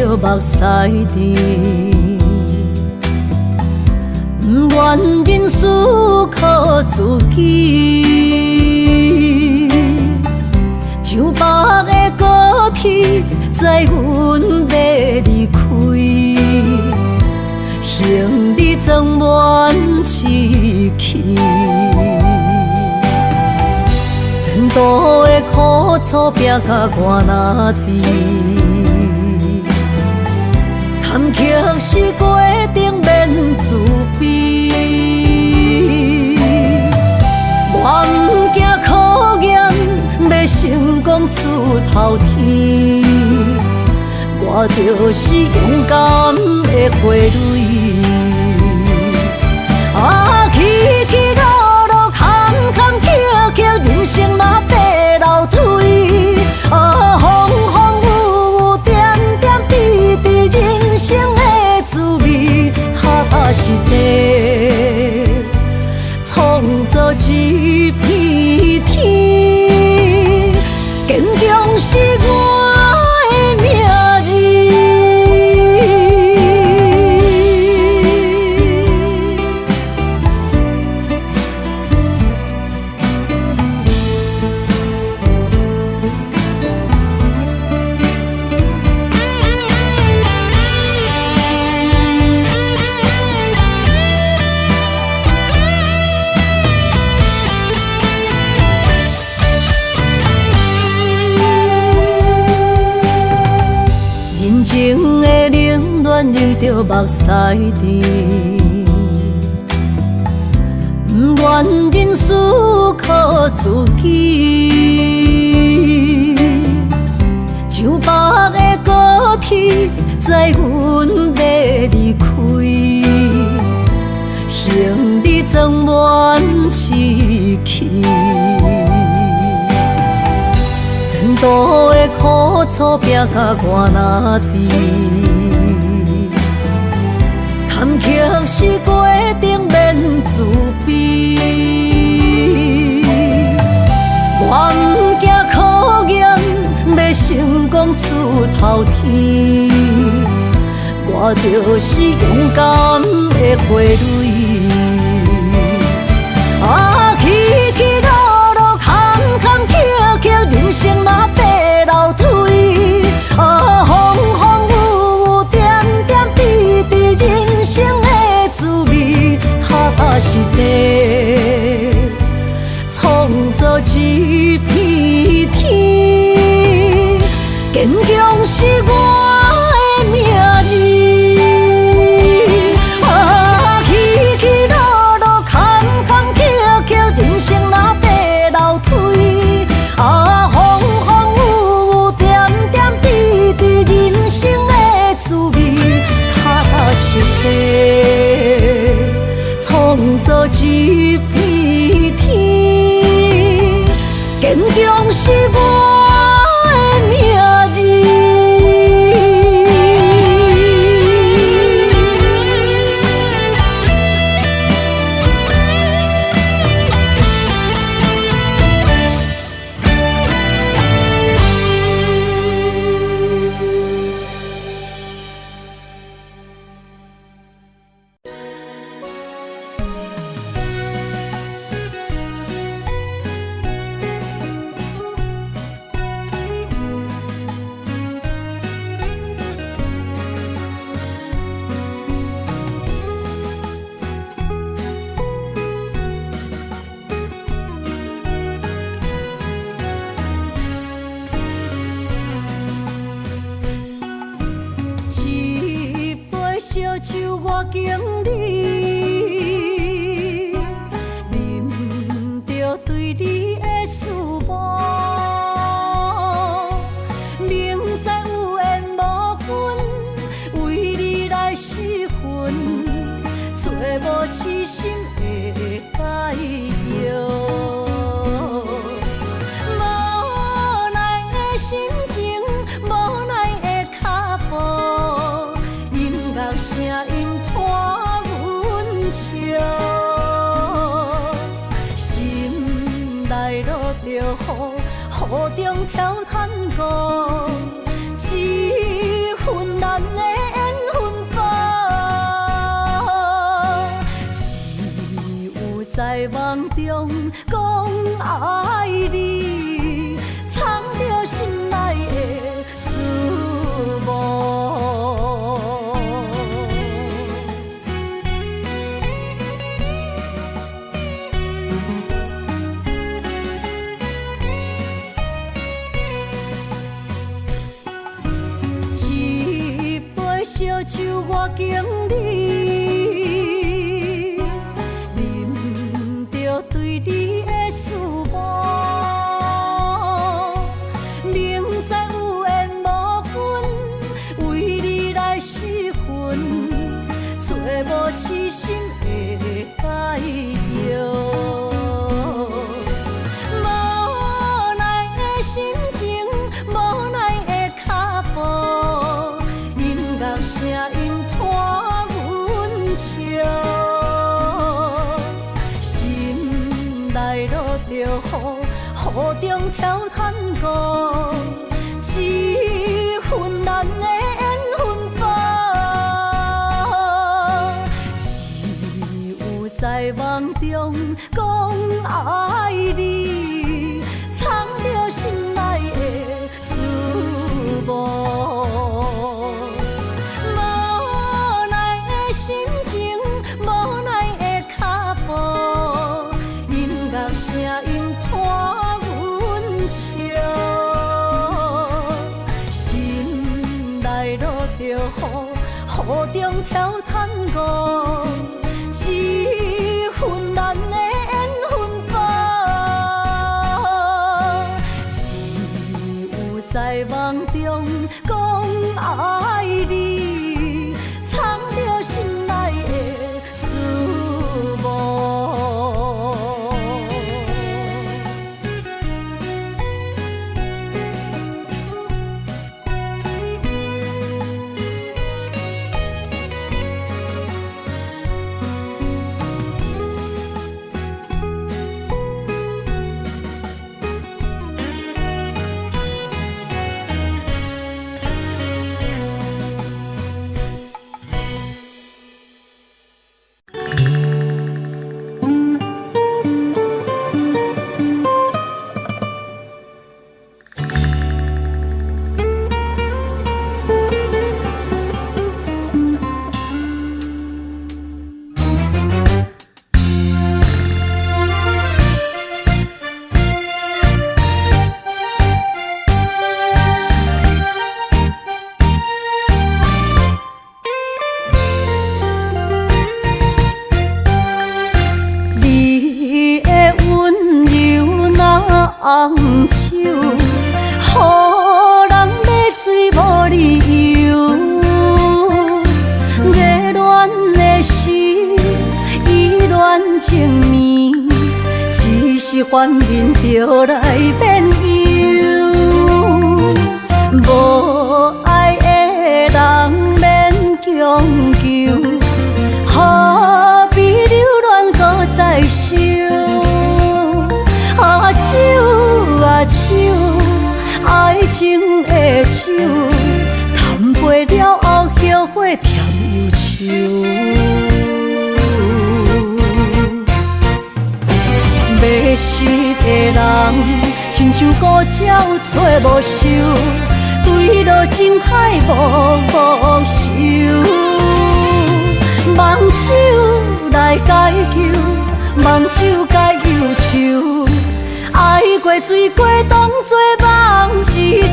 着目屎滴，不愿人思靠自己，像北的高铁载阮要离开，行李装满市区。前途的苦楚拼甲我哪知？坎坷是过程免自卑，我不惊考验，要成功出头天。我就是勇敢的花蕊，起起落落，坎坎坷坷，人生若爬楼梯，风风雨雨，点点滴滴，人生的滋味，踏踏实地，创造一片天，坚强是我。情的冷暖，忍着目屎滴，不愿人思靠自己，像北的高铁载阮要离开，行李装满市区。前途的苦楚拼甲我哪知？坎坷是过程免自卑，我不惊考验，要成功出头天。我就是勇敢的花蕊，起起落落，坎坎坷坷，人生若爬楼梯，风风雨雨，点点滴滴，人生的滋味，踏踏实地，创造一片天，坚强是我的名字。起起落落，坎坎坷坷，人生若爬楼梯，风风雨雨，点点滴滴，人生的滋味，踏踏实地，创造一片天，坚强是我的名字。烧酒我敬你，啉着对你的思慕，明知有缘无分，为你来失魂，找无痴心的解药。无奈的心情，无奈的脚步。声音拖阮笑，心内落着雨，雨中跳探戈，一份难中讲爱你，藏着心内的思慕。一杯烧酒我敬你，啉着对你的思慕，明知有缘无分，为你来失魂，找无痴心的解药。无奈的心情，无奈的脚步，音乐声音伴阮笑，心内落着雨，雨中跳探戈，一份难的缘分报，只有在梦中讲爱你，藏着心内的思慕。无奈的心情，无奈的脚步，音乐声音伴阮笑，心内落着雨，雨中跳探戈，一份难的缘分报，只有在梦中讲爱你，藏着心内的思慕。红手，予人要醉无理由。热恋的时，依恋情绵，一时幻面就来变忧。无爱的人免强求，何必留恋搁再想？啊手啊手，爱情的手，谈袂了后后悔添忧愁。迷失的人，亲像孤鸟找无收，坠落情海无收。梦酒来解救，梦酒解忧愁。爱过醉过，当作梦一场。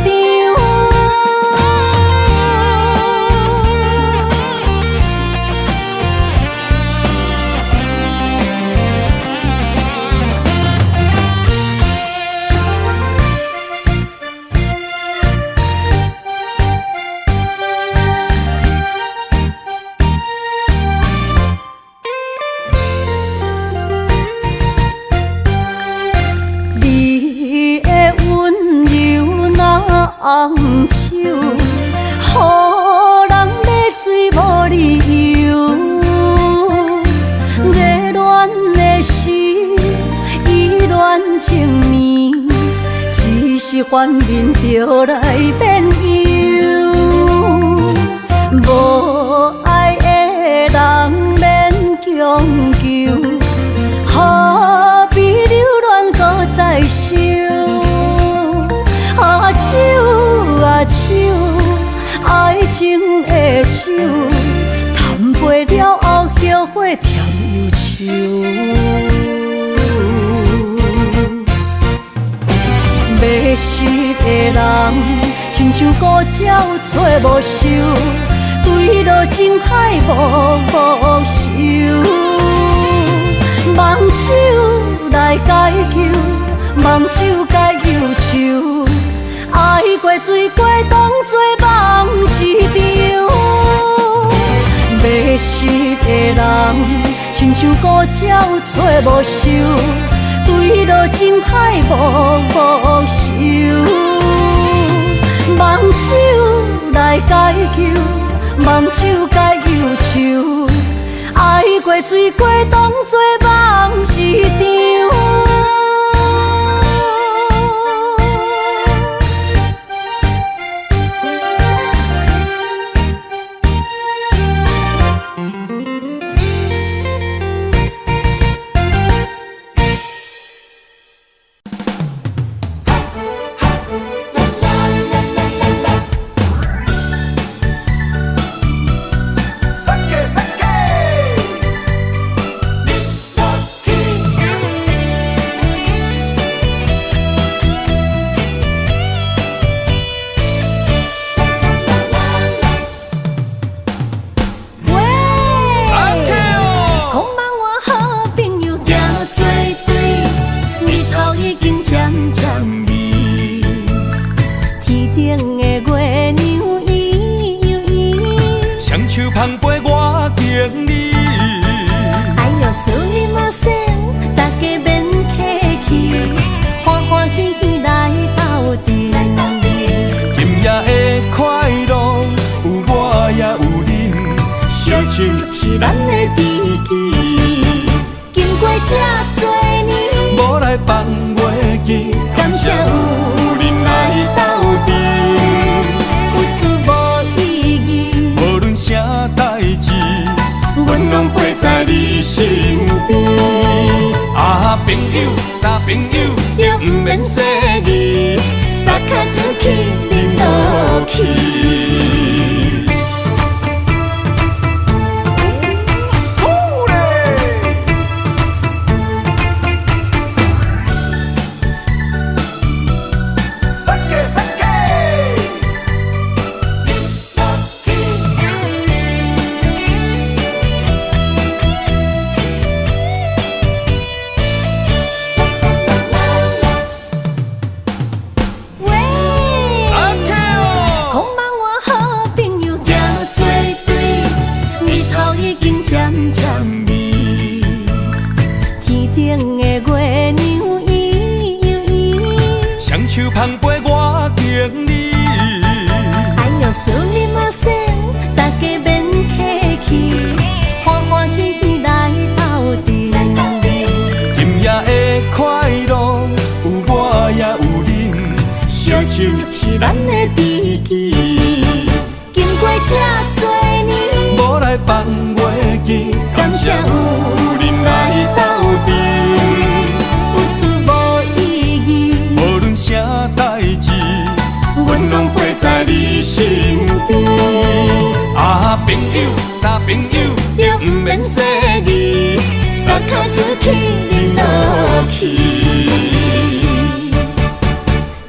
红手，予人要醉无理由。热恋的时，依恋情绵，一时幻面就来变忧。无爱的人免强求，何必情的手，谈袂了后后悔添忧愁。迷失的人，亲像孤鸟找无收，坠落情海无收。梦酒来解救，梦酒解忧愁。爱过醉过，当作梦一场。迷失的人，亲像孤鸟找无收，坠落情海无收。梦酒来解救，梦酒解忧愁。爱过醉过，当作梦一场。是咱的知己，经过这多年，无来放袂记，感谢有人来斗阵，有趣无意义，无论啥代志，阮拢陪在你身边。啊，朋友，大朋友，就不免说字，撒卡子去，饮落去。捧杯我敬你，爱用思念无声，大家免客气，欢欢喜喜来斗阵。今夜的快乐有我也有你，烧酒是咱的知己。经过这多年，无来放袂记，感谢有人来斗阵。啥代志，阮拢陪在你身边。啊，朋友，大朋友，就不免说字，撒卡子去，饮落去。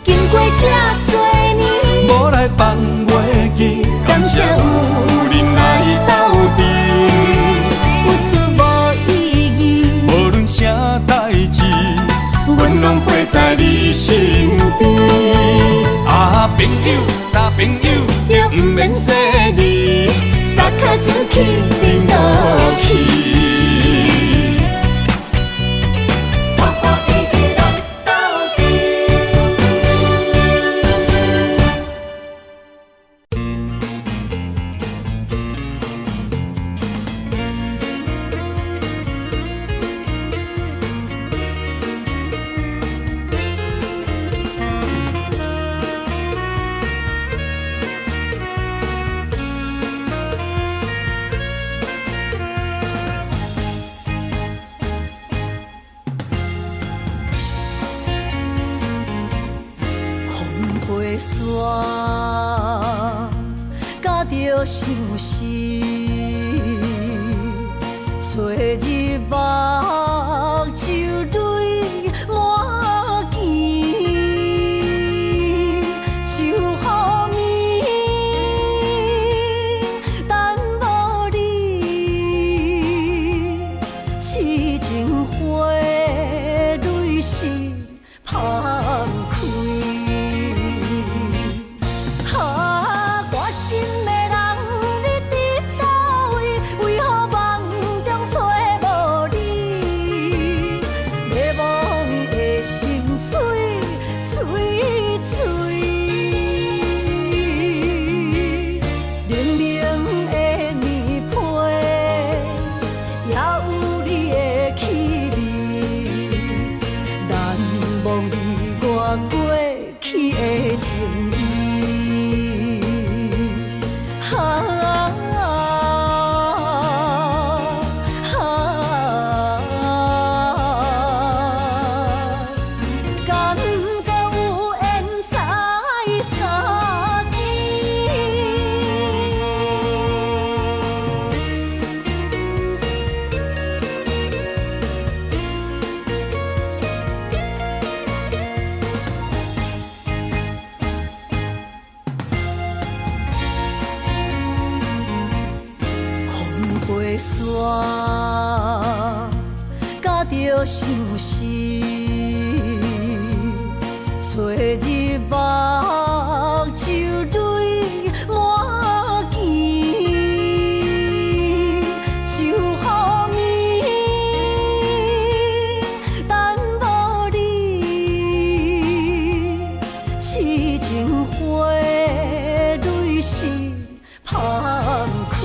经过这多年，无来放袂记，感谢有人来斗阵，有趣无意义，无论啥代志。阮拢陪在你身边。啊，朋友，大朋友，就不免说字，撒卡子去，饮落去。着相思，找日目就泪满肩，就好眠，等无你，痴情花蕊是芳开。甲着相思，找日目就泪满肩，就好眠，等无你，痴情花蕊是芳开。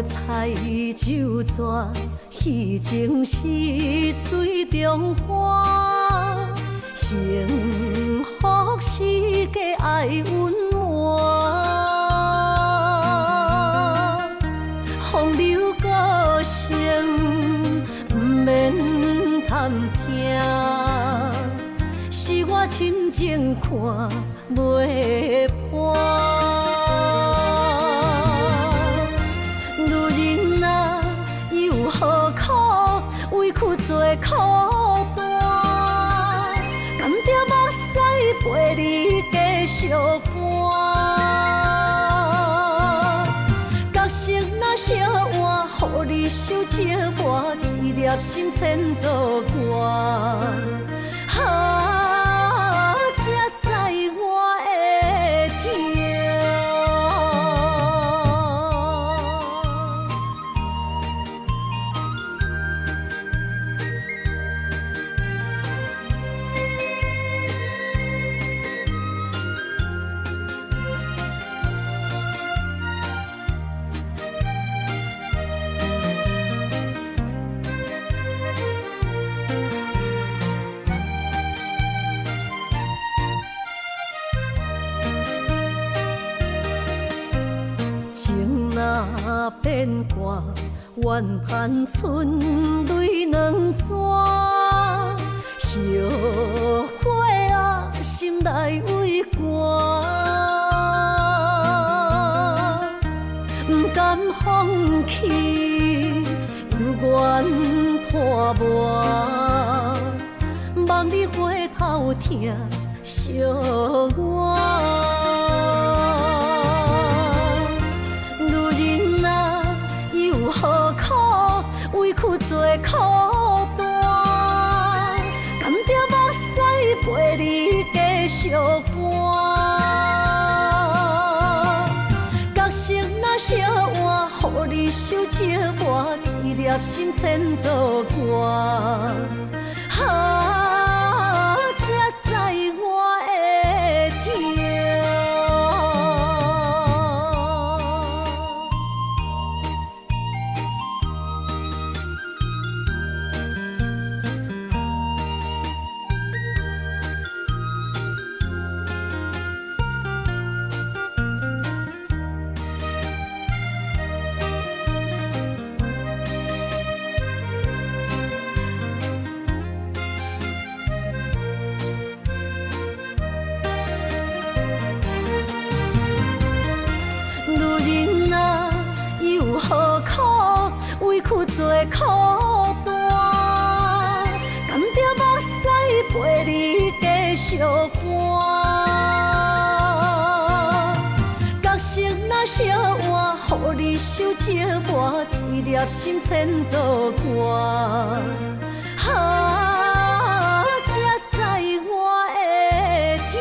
彩酒泉，戏情是水中花，幸福是家爱温暖。风流歌声不免贪听，是我深情看袂破。孤单，甘着目屎陪你继续寒。角色若烧换，予你受折磨，一粒心千道寒。才知我的痛。若变卦，怨叹春泪两逝。后悔啊，心内为寒，不甘放弃，犹原拖磨，望你回头听惜我。何苦委屈做孤单？甘着目屎陪你继续寒。角色若烧换，予你受折磨，一粒心千道寒。才知我的痛。何苦委屈做孤单？甘着目屎陪你继续寒。角色若烧换，予你受折磨，一粒心千道寒。才知我的痛。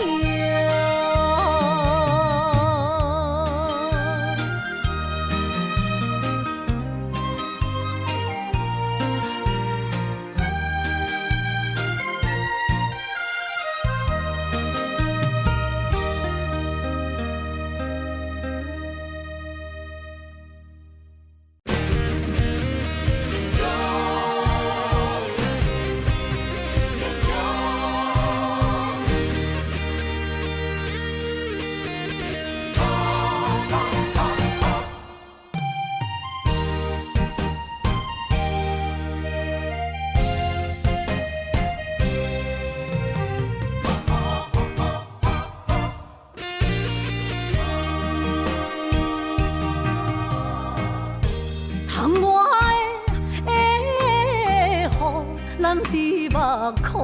难滴目眶，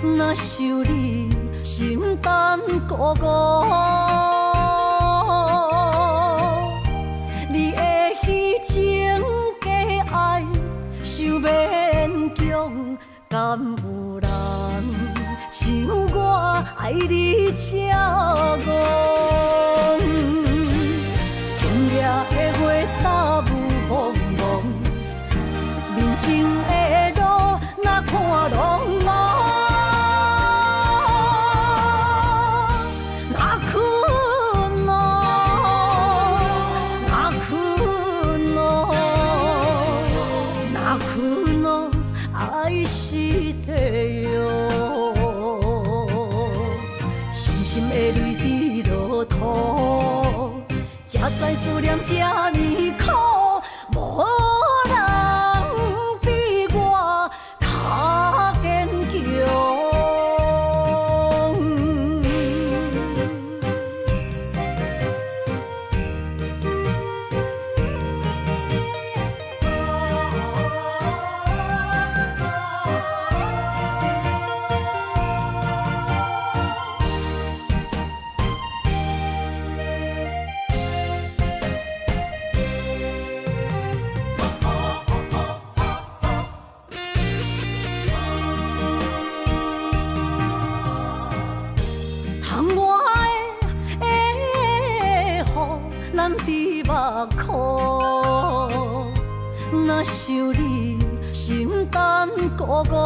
若想你心胆孤孤，你的虚情假爱想勉强，敢有人像我爱你这戆？今夜的月打雾蒙蒙。面前的路，哪看拢无，哪困咯，哪困咯，哪困咯，爱是地哟。伤心的泪滴落土，才知思念这呢苦，无。较坚强。你目眶，若想你心胆孤孤，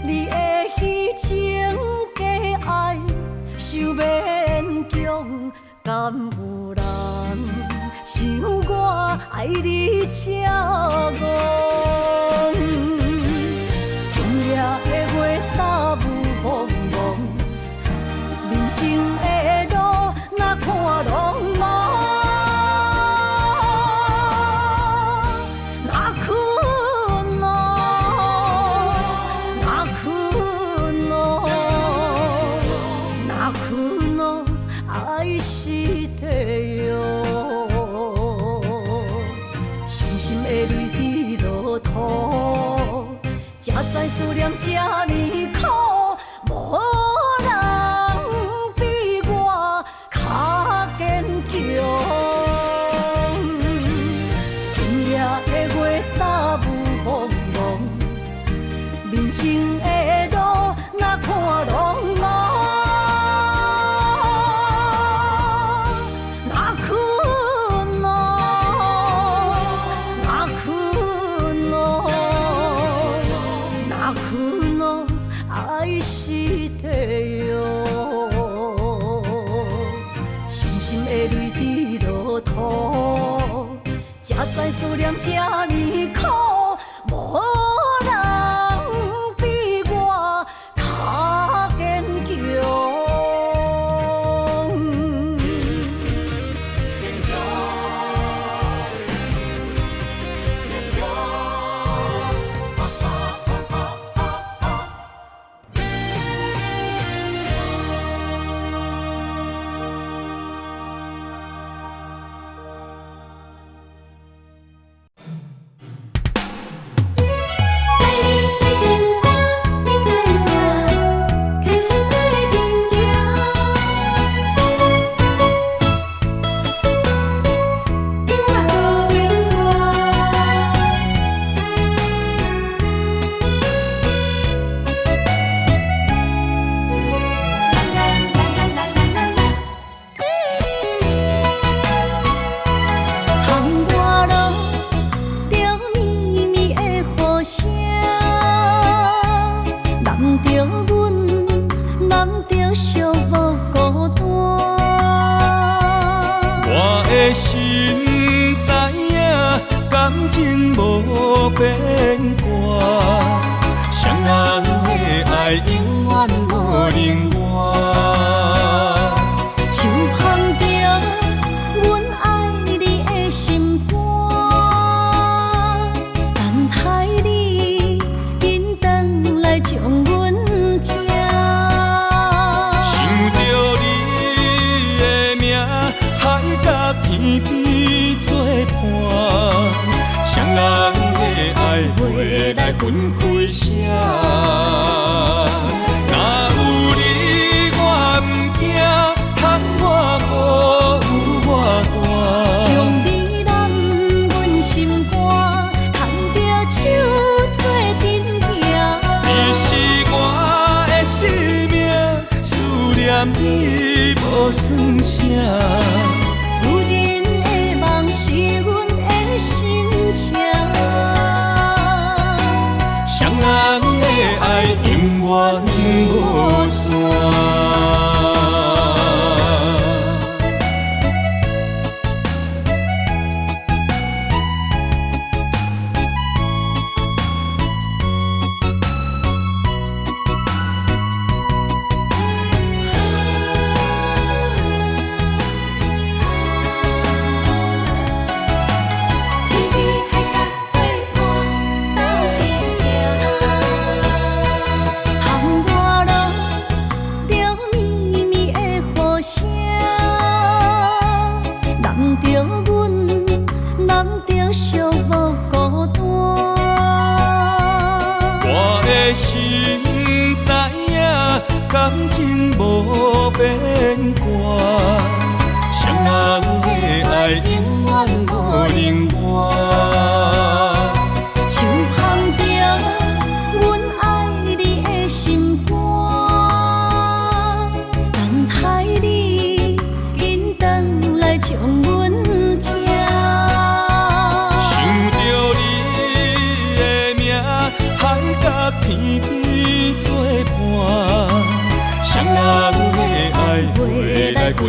你的虚情假爱受勉强，敢有人像我爱你这戆？今夜的月踏雾蒙蒙，面前的路哪看拢无，哪困咯，哪困咯，哪困咯，爱是地哟。伤心的泪滴落土，才知思念这呢苦，无人比我较坚强。今夜的月踏雾蒙蒙，面前的路哪看拢无，哪困咯，哪困咯，哪困咯，爱是地哟。伤心的泪滴落土，才知思念这呢苦，无人比我较坚强。心知影，感情无变卦，双人的爱永远无冷漠。像放着阮爱你的心肝，等待你紧转来将阮听。想着你的名，海甲天边做伴，双人的爱袂来分开啥。若有你我毋惊，窗外雨有偌大。将你揽阮心肝，牵着手做阵行。你是我的生命，思念你无算啥。有人的梦是阮的心情，双人的爱永远无散。心知影，感情无变卦，双人的爱永远无冷漠。像放着阮爱你的心肝，等待你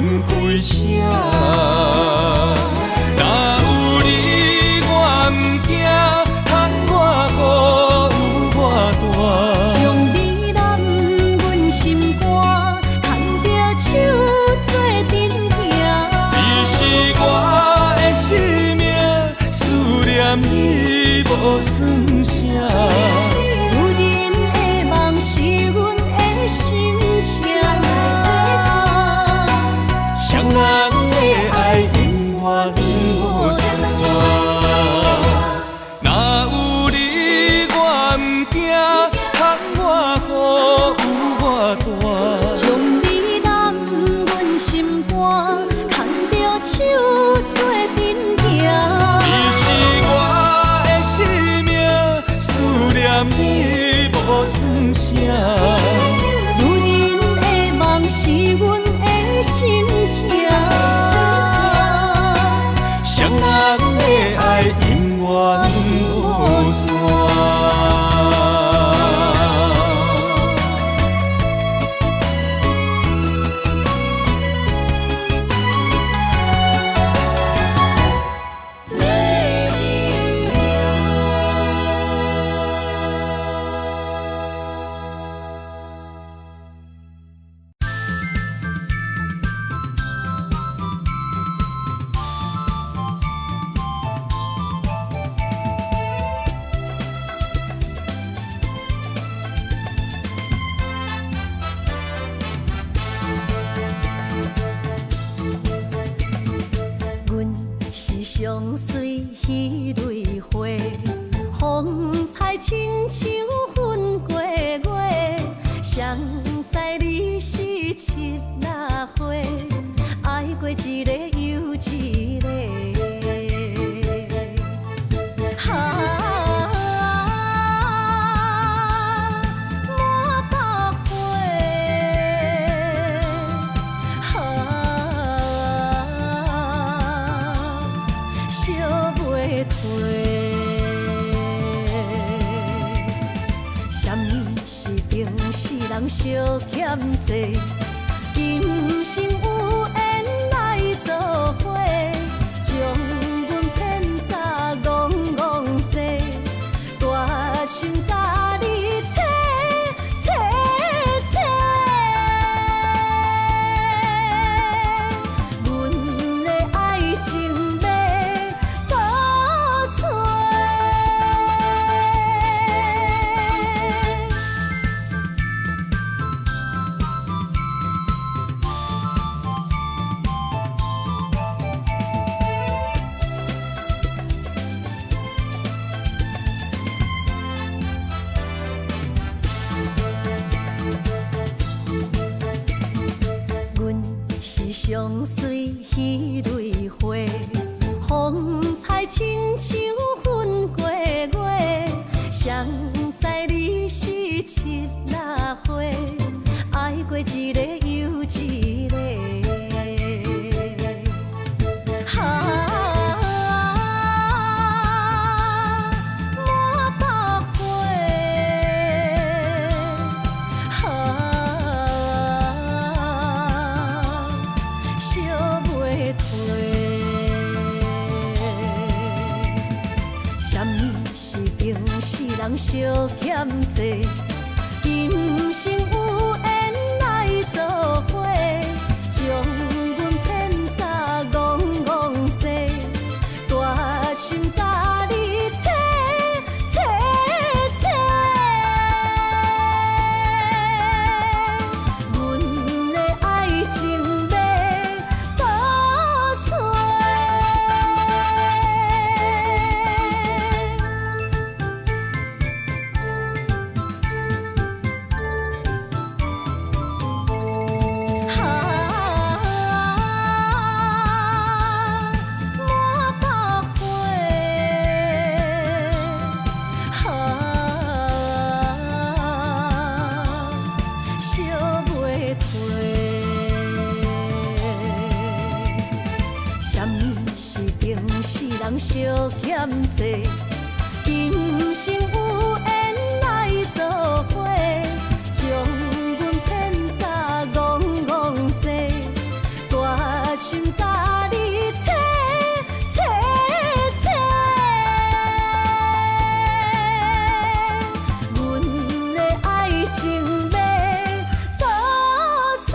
分开声。若有你我毋惊，窗外雨有我大。将你揽阮心肝，牵着手做阵行。你是我的生命，思念你无算啥。有人的梦是阮的心情，双人的爱永远无散。若有你我毋惊，窗外雨有我大。将你揽阮心肝，牵着手做阵行。你是我的生命，思念你无算啥。女人的梦是阮的心情，双人的爱永远无散。相随彼蕊花，风采亲像云过月。谁知你是七那花，爱过一个又一个。人相欠债，今生有缘来作伙，将阮骗甲戆戆西，大心甲你找找找，阮的爱情要倒找。相随彼蕊花，风采亲像云过月。谁知你是七那花，爱过一个又一个。人相欠债，今生有缘来作伙，将阮骗甲戆戆西，大心甲你找找找，阮的爱情要倒找。人相欠债，今生有缘来作伙，将阮骗甲戆戆西，大心甲你找找找，阮的爱情要倒找。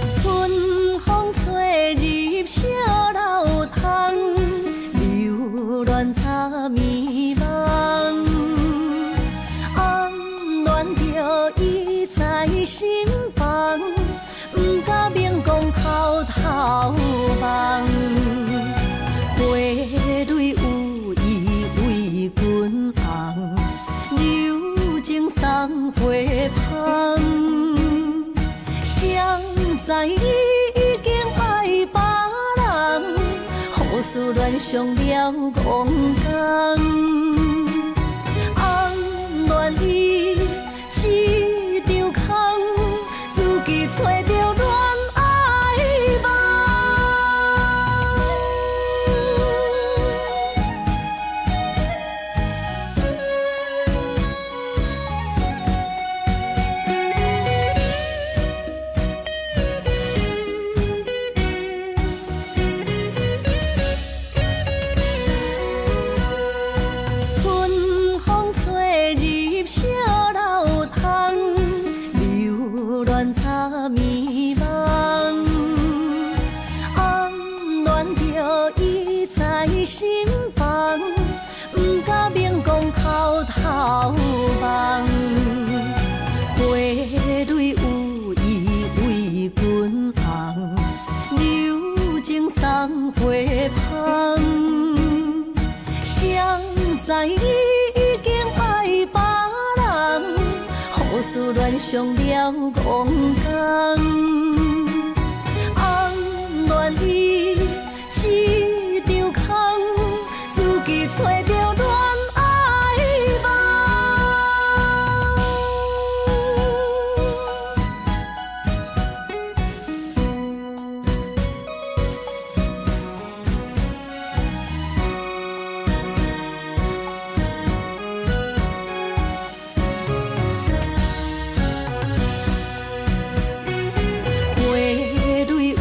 春风吹入小楼窗，流恋插眠梦。暗恋着伊在心房，不敢明讲偷偷望。花蕊有意为君红，柔情送花香。谁知伊已经爱别人，好思恋上了戆工。暗恋伊一场空，自己找着恋爱梦。春风吹入小楼窗，流恋插眠梦。暗恋着伊在心房，不敢明讲偷偷望。花蕊有意为君红，柔情送花香。谁知伊已经爱别人，好思恋上了戆工。暗恋伊一场空，自己找着恋爱梦。花蕊有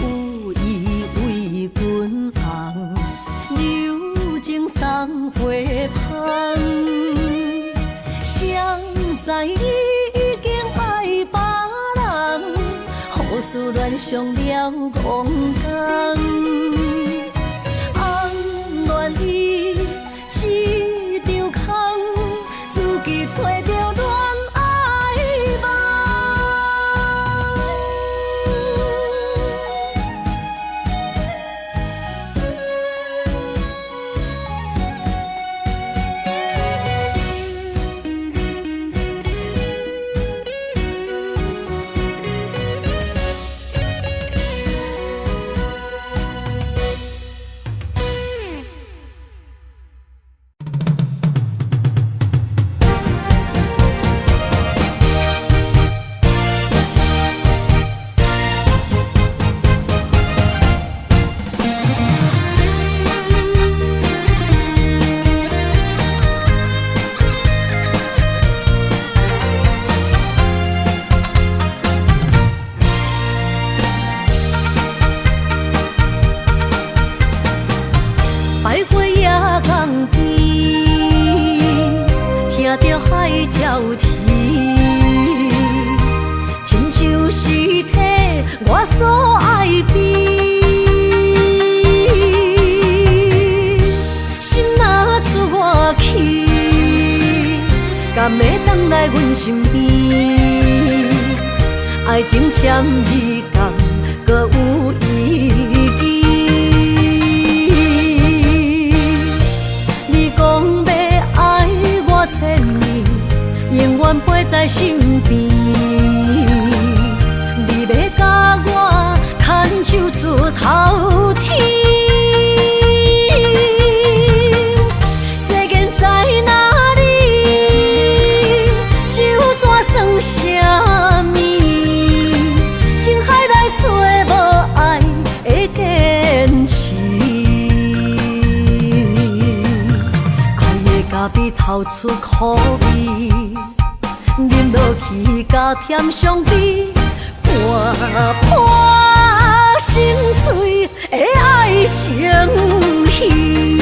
意为君红，柔情送花香。谁知伊已经爱别人，好思恋上了戆工。暗恋伊一场空，自己找着恋爱梦。百花夜港边，听着海鸟啼，亲像是替我所爱边。心若出我去，敢会回来阮身边？爱情签字间，搁有意义。坚持。爱的咖啡透出苦味，饮落去甲甜相比，盘盘心碎的爱情戏。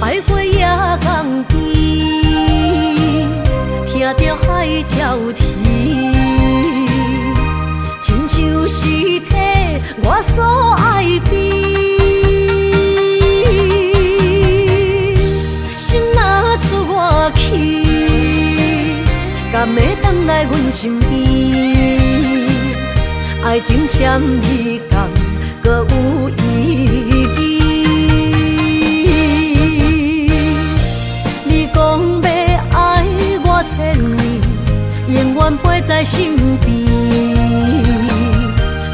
百花夜港边，听着海鸟啼，亲像是体我所爱的。心若出我去，敢会回来阮身边？爱情签字间，搁有意义。千年永远陪在身边，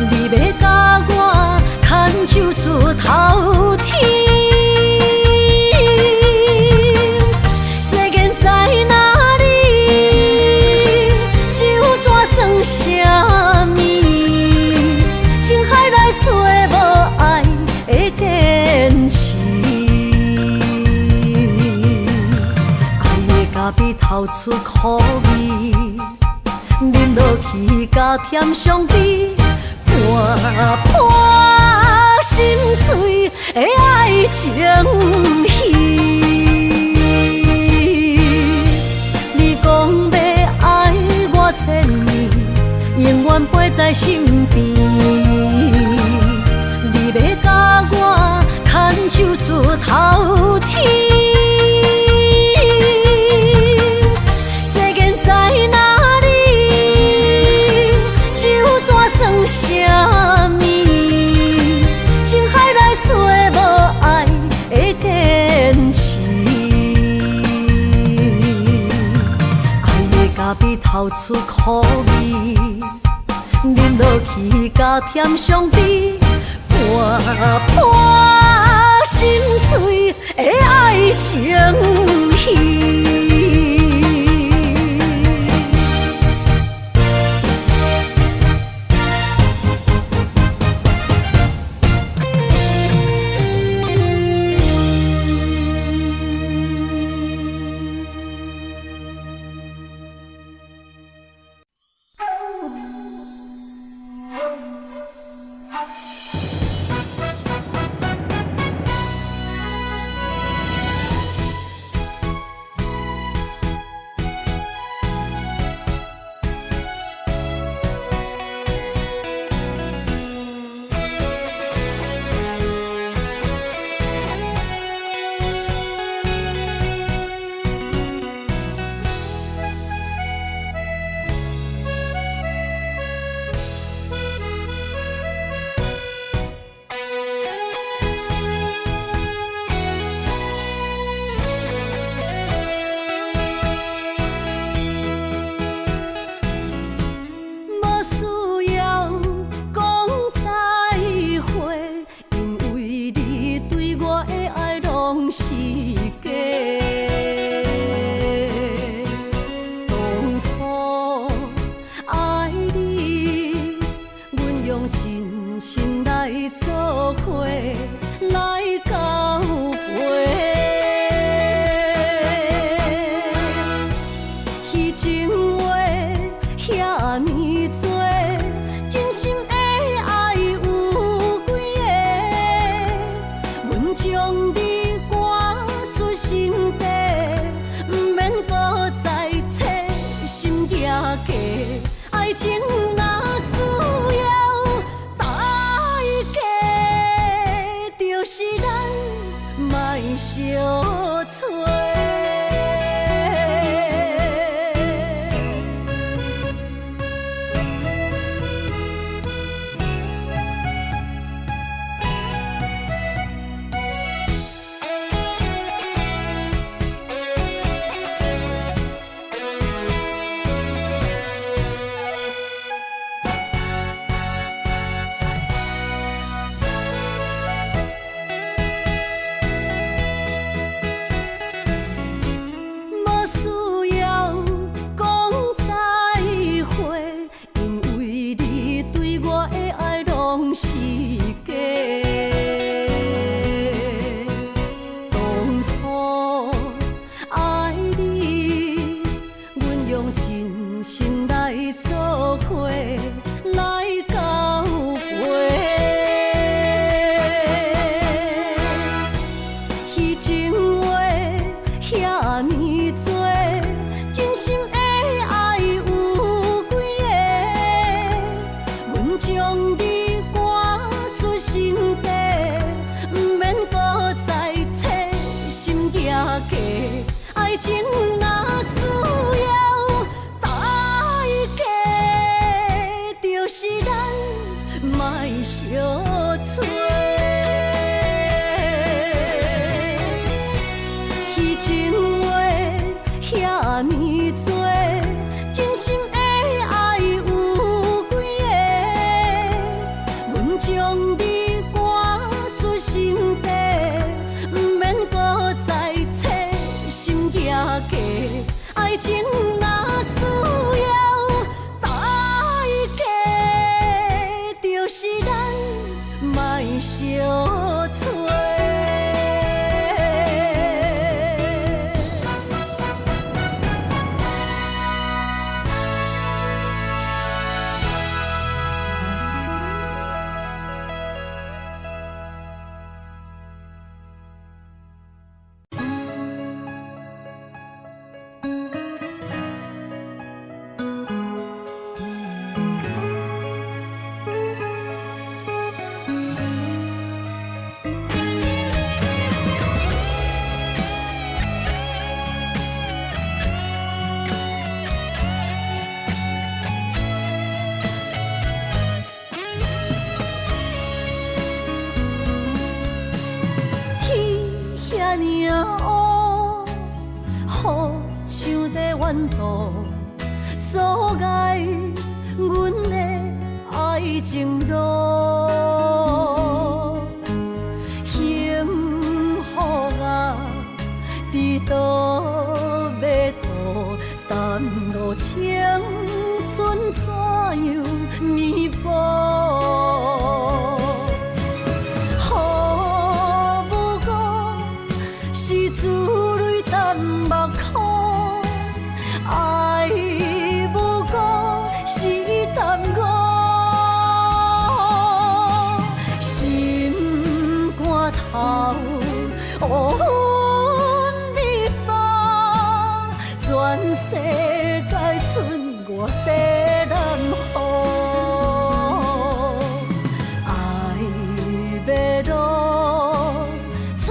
你要甲我牵手出头天。世间在哪里？酒怎算什么？情海来找无爱的坚持。咖啡透出苦味，饮落去甲甜相比，盘盘心碎的爱情戏。你讲要爱我千年，永远陪在身边，你要甲我牵手出头天。什么？情海来找无爱的坚持。爱的咖啡透出苦味，饮落去甲甜相比，盘盘心碎的爱情戏。爱情若需要代价，就是咱莫想你赶出心底，不免搁再找心行价。爱情若需要代价，就是咱莫相找。虚情话遐尼多，真心的爱有几个？阮将你赶出心底，不免搁再找心价。爱情若需要代价，就是咱莫相找。沿途阻碍阮的爱情路，幸福啊，伫倒要渡？耽误青春怎样弥补？好无辜是自泪淡目眶。爱无辜是淡薄，心肝头乌云密布，全世界剩我在南方。爱要路，错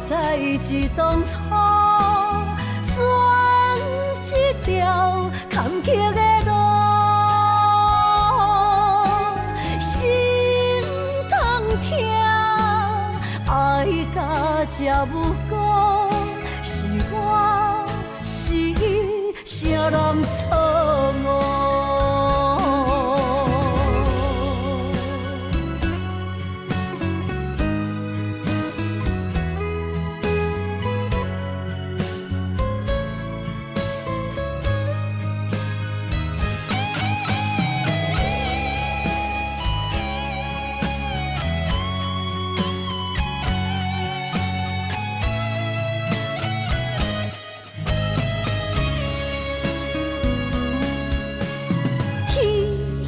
在一当初。一条坎坷的路，心痛痛，爱甲这有辜，是我是伊，啥人错误？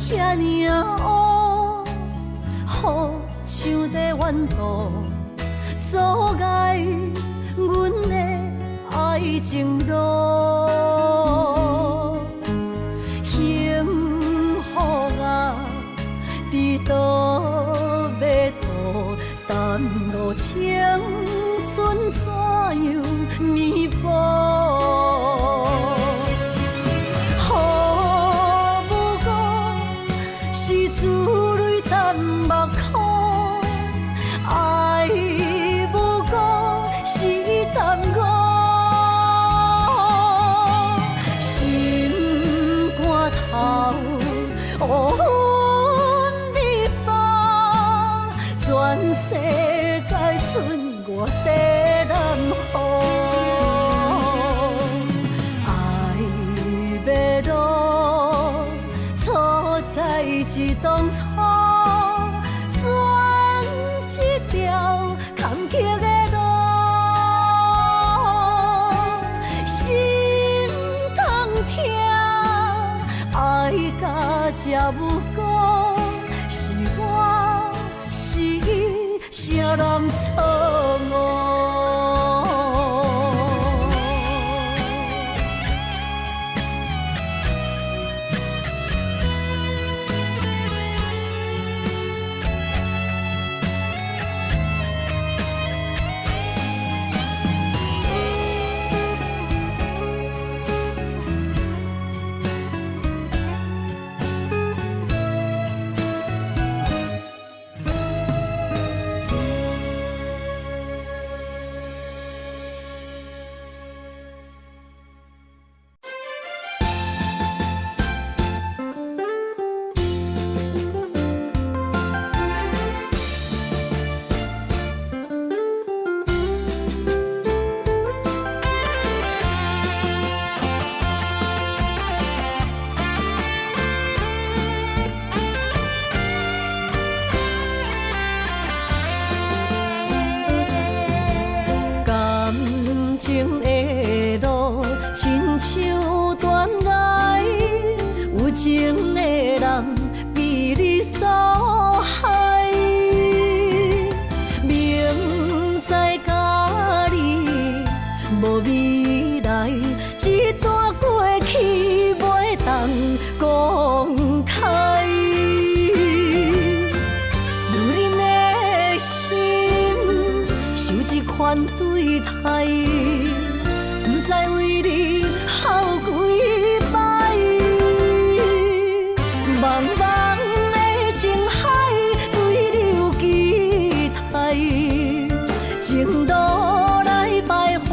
遐尼啊乌，雨像在沿途阻碍阮的爱情路，幸福啊，伫倒要渡？耽误青春怎样弥补？自泪淡目眶，爱无辜是淡薄，心肝头乌云密布，全世界剩我在南方。爱要路，错在一当初，选一条坎坷的路，心痛痛，爱甲这有辜，是我是伊，啥人错误？款对待，不知为你哭几摆。茫茫的情海，对你有期待，情路来徘徊，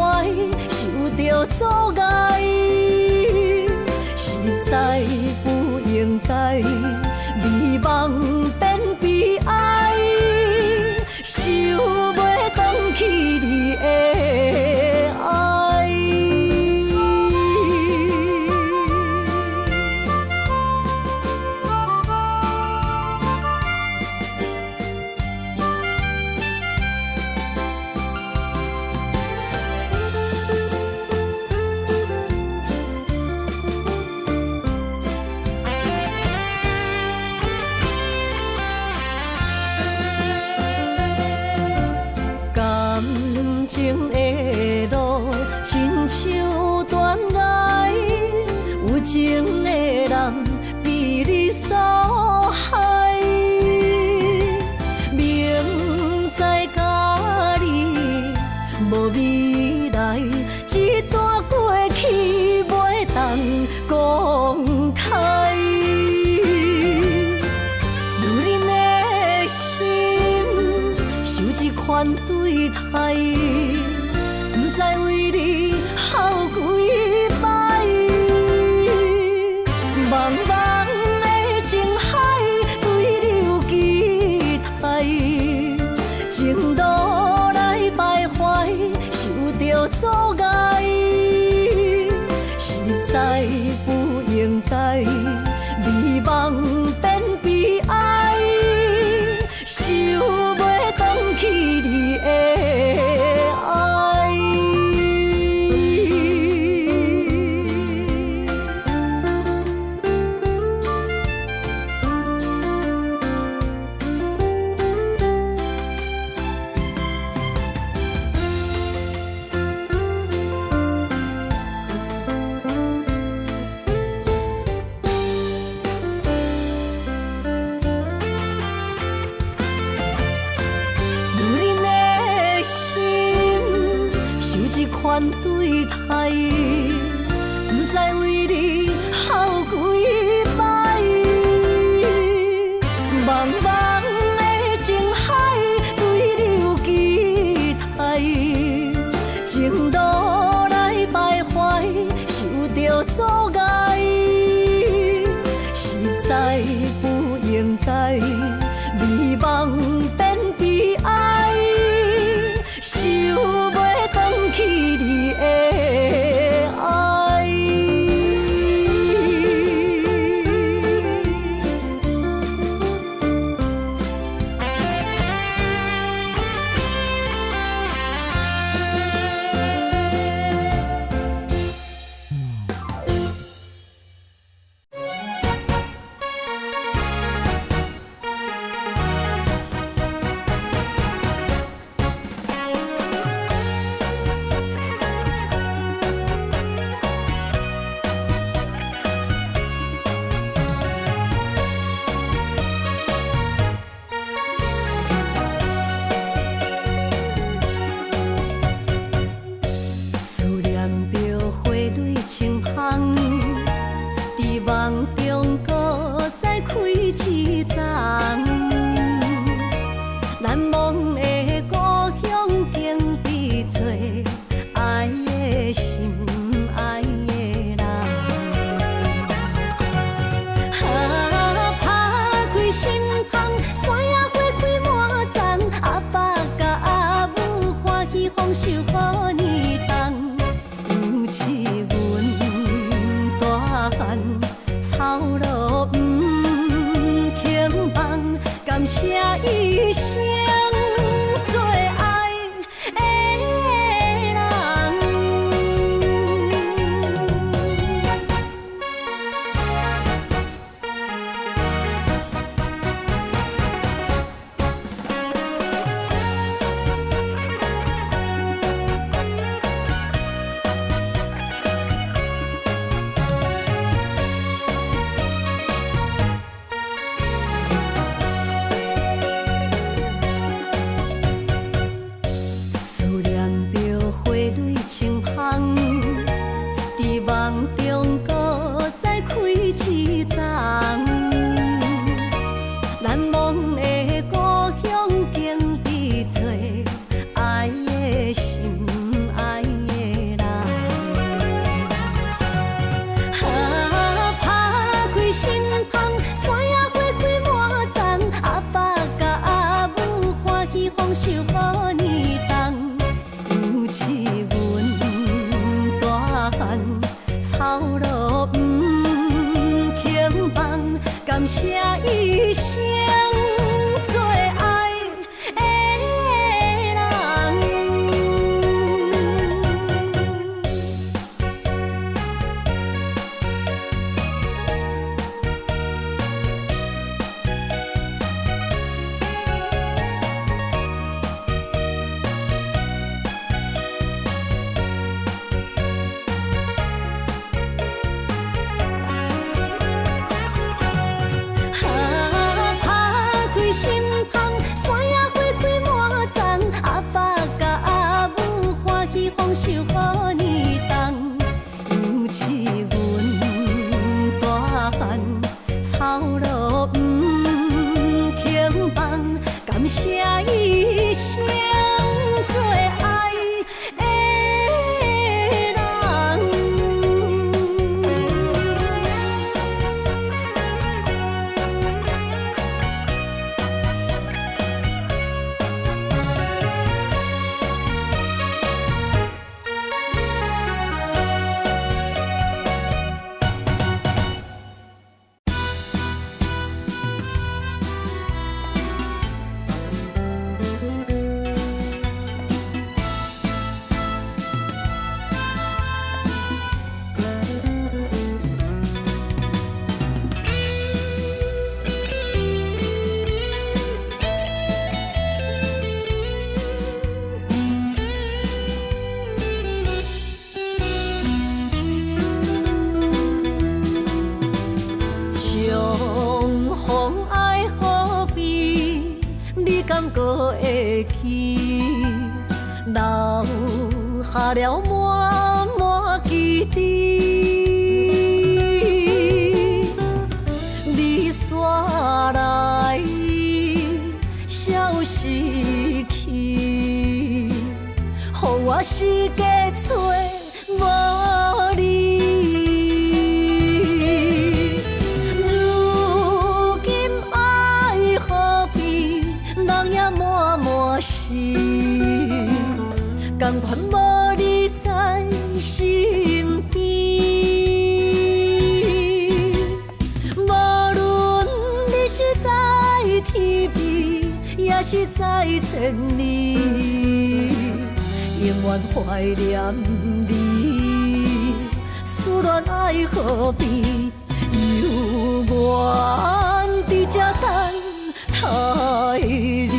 受着阻碍，实在不应该，美梦变悲哀，想袂回去你的爱。感情的路，亲像断崖，有情的人被你所害。明知甲你无未来，一段过去袂当公开。女人的心，受这款对待，不知为你哭几摆。茫茫的情海，对你有期待，情路来徘徊，受着阻碍，实在不应该，美梦变悲哀，想袂回去你的爱。款对待，不知为你哭几摆。茫茫的情海，对你有期待，情路来徘徊，受着阻碍，实在不应该，美梦变悲哀，想袂回去你的爱。梦中搁再开一丛，难忘的故乡经历做爱的心，爱的人。打开心房，山野花开满丛，阿爸甲阿母欢喜丰收好年冬，尤其阮大汉。草路不轻放，感谢一生做爱的人。往的故乡，经历做爱的心，爱的人。打开心窗，山野花开满丛，阿爸甲阿母欢喜丰收好年冬，尤其阮大汉操劳不轻放，感谢一生做爱的人。心窗，山野花开满丛，阿爸甲阿母欢喜丰收好年冬，尤其阮大汉操劳不轻放，感谢一生做爱的人。相逢爱何必？你敢搁会记？留下了满满记忆。你煞来消失去，予我世界找无你。人也满满是，甘愿无你在身边。无论你是在天边，也是在千里，永远怀念你。思念爱何必？犹原伫这等。爱你。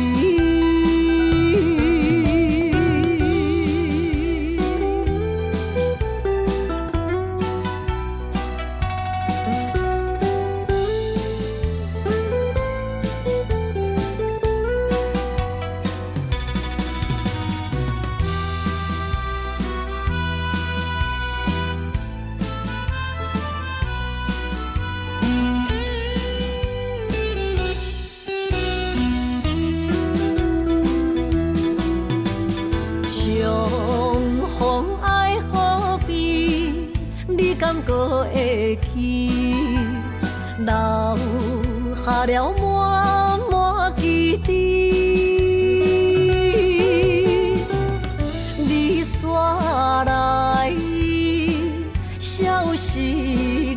相逢爱何必？你敢搁会记？留下了满满记忆。你煞来消失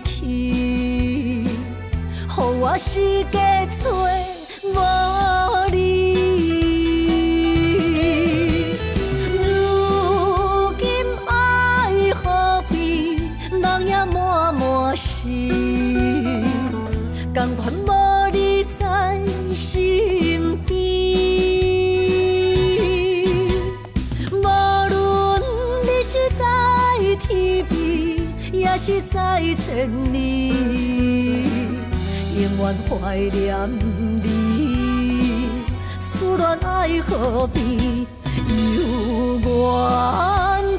去，予我世界找无你。人也满满是，甘愿无你在身边。无论你是在天边，也是在千里，永远怀念你。思念爱何必？犹原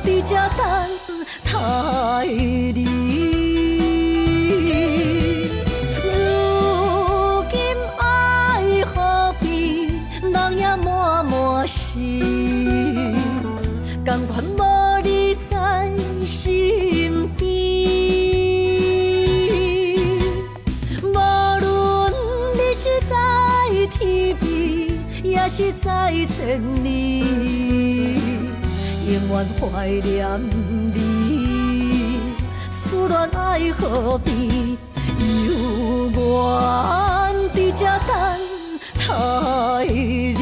伫这等。爱你，如今爱何人愿无你在身边。无论你是在天边，也是在千里，永远怀念你，思恋爱何必？犹原伫这等待你。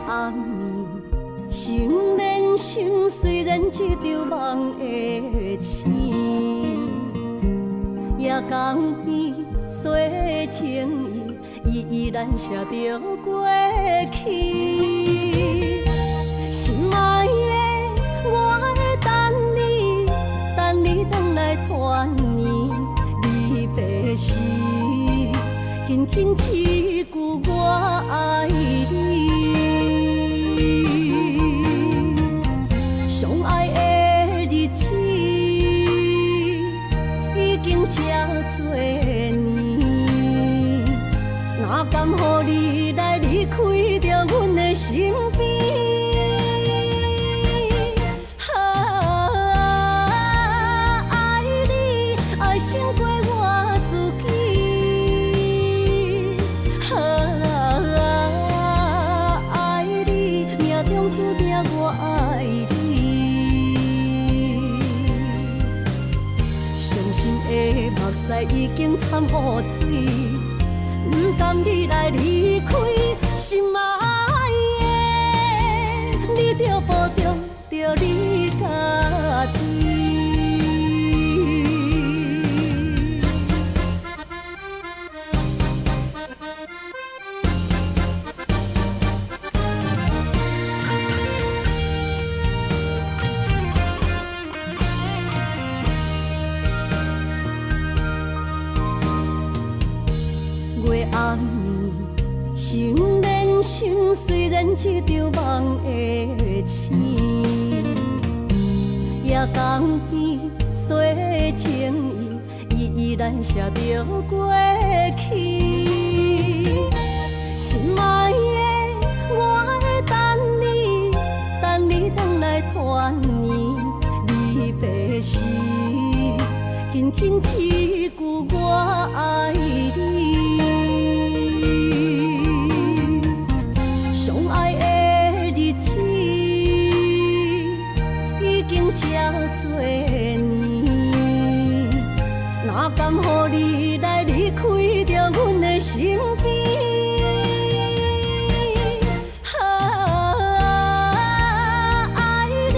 暗暝，心连心，虽然一场梦的醒。夜江边洗情意，依然写着过去。心爱的，我会等你，等你回来团圆。离别时，轻轻一句我爱你。相爱的日子已经这多年，哪甘乎你来离开着阮的身边？爱你爱胜过我自己，爱你命中注定我爱你。的目屎已经掺污水，不甘你来离开，心爱的，你着保重着你家己。暗暝，心连心，虽然一场梦的醒。夜江边洗情意，依然写着过去。心爱的，我会等你，等你回来团圆。离别时，轻轻一句我爱你。相爱的日子已经这多年，哪甘乎你来离开着阮的身边？爱你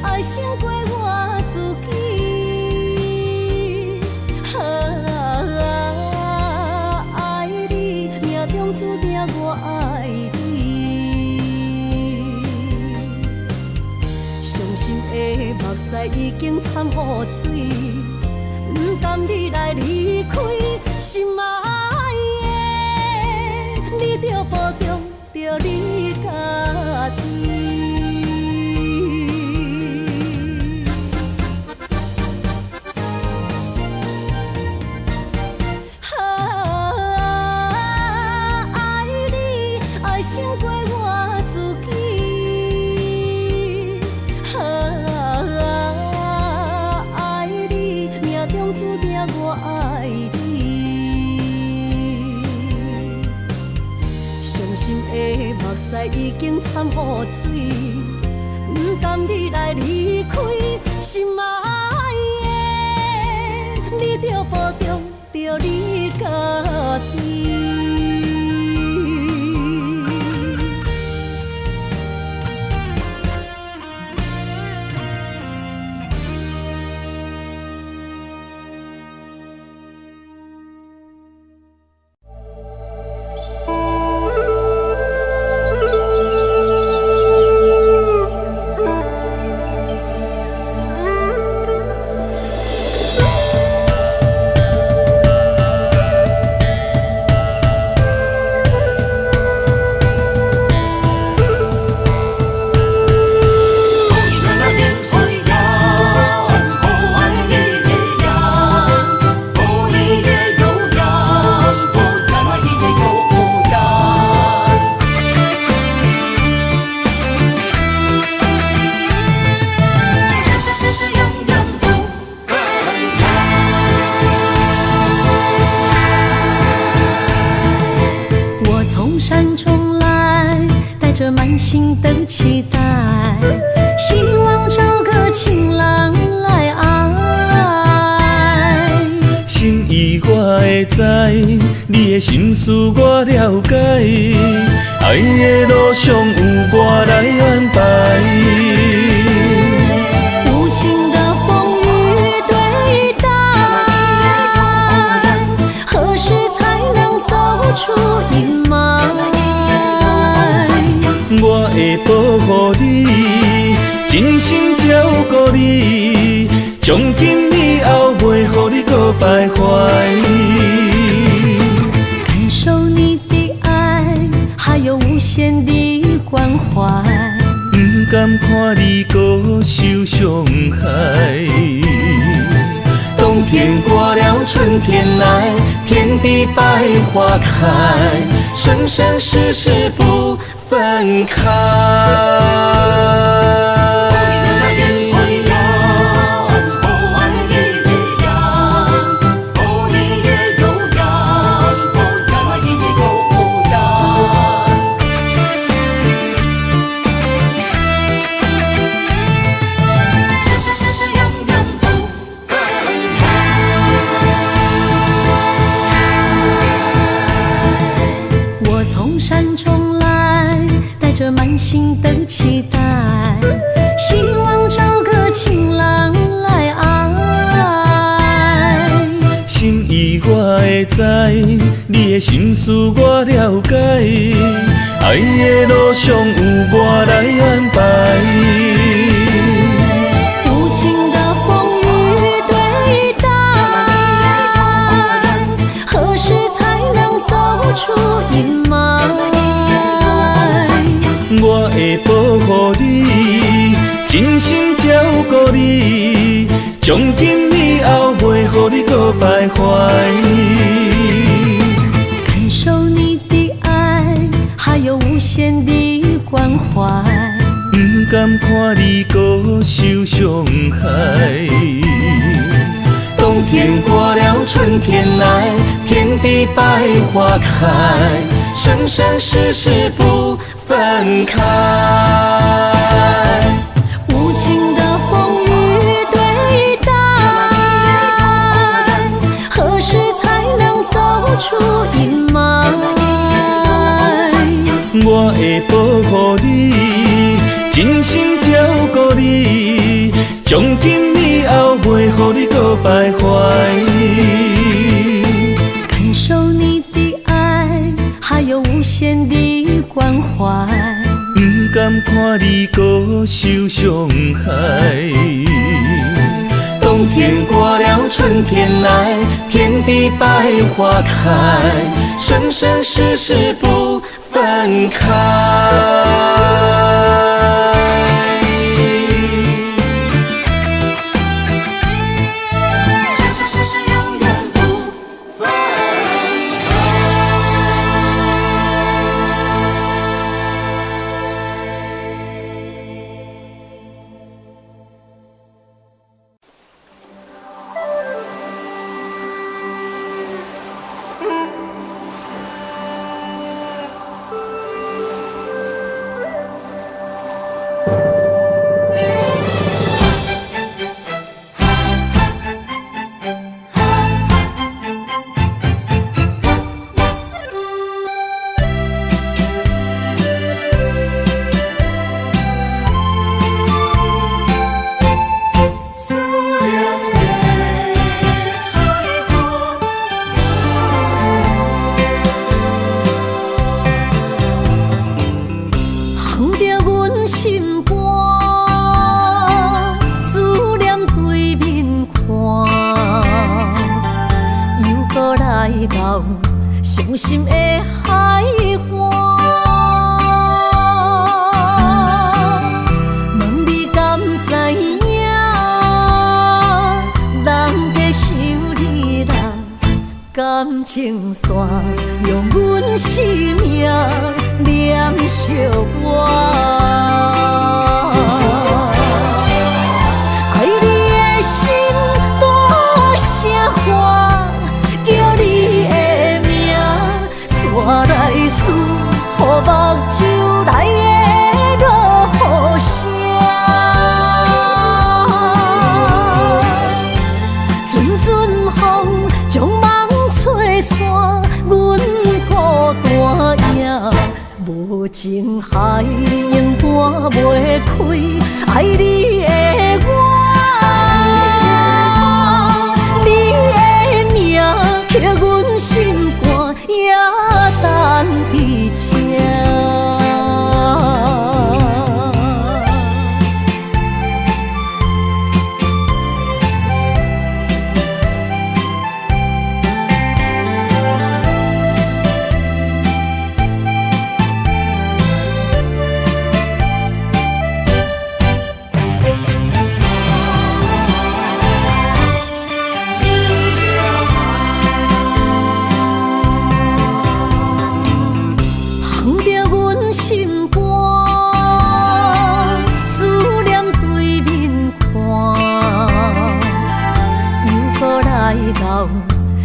爱胜过我自己，爱你命中注定我爱你。的目屎已经掺污水，不甘你来离开，心爱的，你着保重着你家己。爱你爱胜过我自己。注定我爱你，伤心的目屎已经掺污水，不甘你来离开，心爱的，你着保重着你家己。我会知，你的心思我了解，爱的路上有我来安排。无情的风雨对待，何时才能走出阴霾？我会保护你，真心照顾你，从今以后袂予你搁徘徊。感受你的爱，还有无限的关怀。不甘看你搁受伤害。冬天过了，春天来，遍地百花开，生生世世不分开。山中来，带着满心的期待，希望找个情郎来爱。心意我会知，你的心思我了解，爱的路上有我来安排。无情的风雨对待，何时才能走出阴霾？我会保护你，真心照顾你，从今以后袂予你搁徘徊。感受你的爱，还有无限的关怀。不甘看你搁受伤害。冬天过了，春天来，遍地百花开，生生世世不分开。无情的风雨对待，何时才能走出阴霾？我会保护你，真心照顾你，从今以后袂予你搁徘徊。感受你的爱，还有无限的关怀。不甘看你搁受伤害。冬天过了，春天来，遍地百花开，生生世世不分开。伤心的海岸，问你敢知影？人在想你人感情线，用阮生命念惜我。爱你的心大声喊，叫你的名，山来思，予目睭内的落雨声。阵阵风将梦情海永半袂开，爱你的我，你的名刻阮心肝，也等伫这。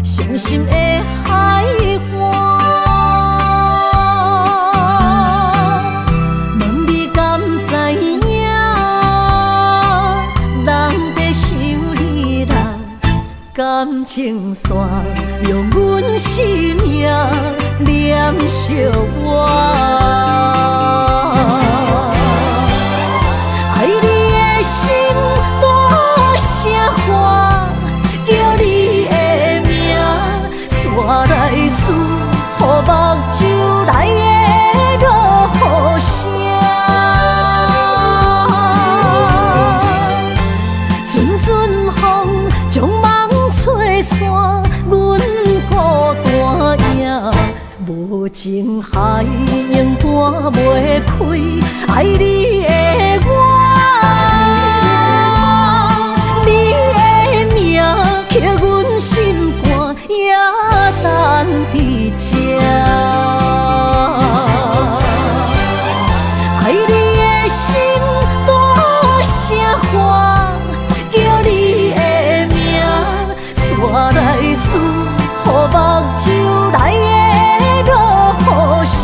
伤心的海岸，问你敢知影？人在想你人感情线，用阮生命念惜我。爱你的心大声喊，叫你我来思，予目睭内的落雨声，阵阵风将梦吹散，阮孤单影，无情海永半袂开，爱你的我，你的名刻阮心肝，也等伫这。爱你的心大声喊，叫你的名，煞来思，予目睭内的落雨声，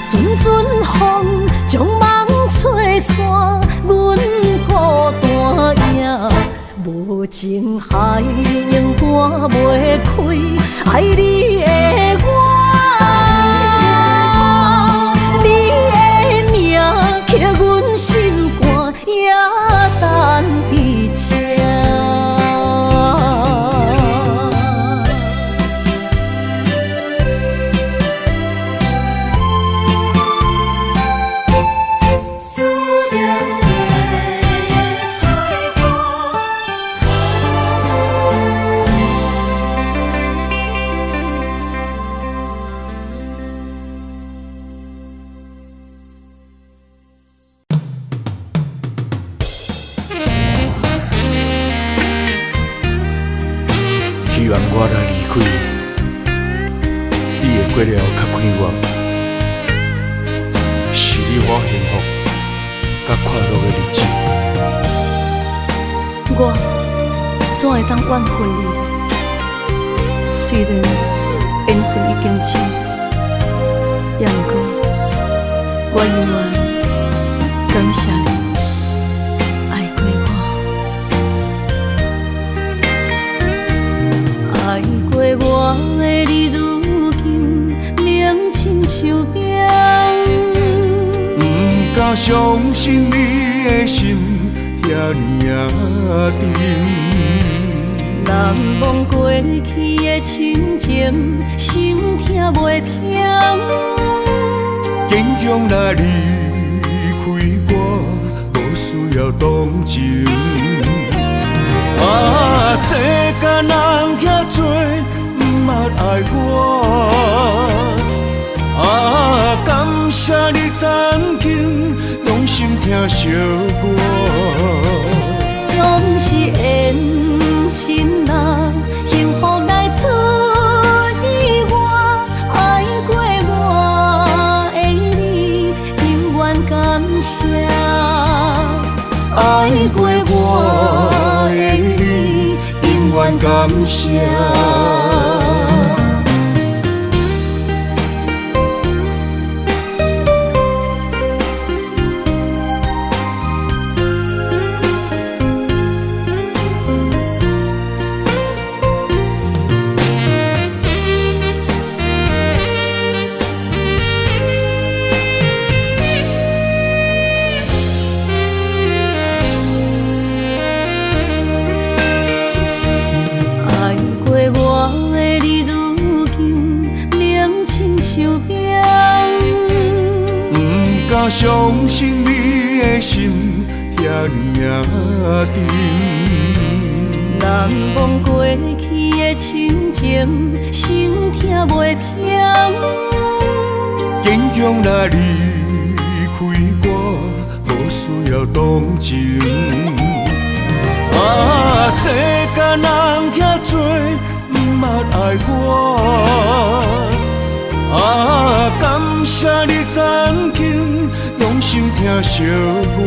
阵阵风将梦吹散，阮孤单影。无情海永半袂开，爱你的我，你的名刻阮心肝，也等伫这。希望我若离开，你会过了较快活，是你我幸福甲快乐的日子。我怎会当挽回你呢？虽然缘分已经尽，也毋过我永远感谢你爱过我。爱过我的你，如今冷亲像冰。不敢相信你的心遐尼啊沉，人忘过去的亲情，心痛袂停。坚强若离开我，无需要同情。啊，世间人遐多，毋捌爱我。啊，感谢你曾经用心听小歌。总是缘深啊，幸福来出意外。爱过我的你，永远感谢。爱过我的你，永远感谢。我相信你的心遐尼啊沉。人忘过去的亲情，心痛袂停。坚强若离开我，无需要同情。啊，世间人遐多，毋捌爱我。啊，感谢你曾经用心疼惜我。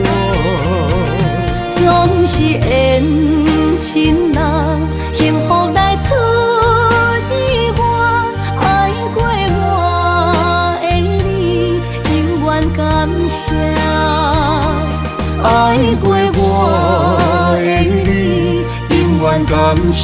总是缘亲人，幸福来出意外。爱过我的你，永远感谢。爱过我的你，永远感谢。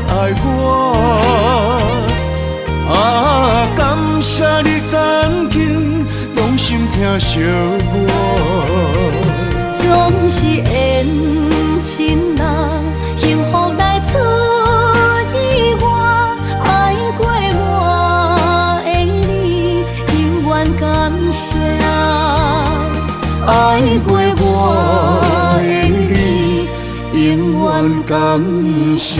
爱我啊，感谢你曾经用心疼惜我。总是缘亲人，幸福来出意外。爱过我的你，永远感谢。爱过我的你，永远感谢。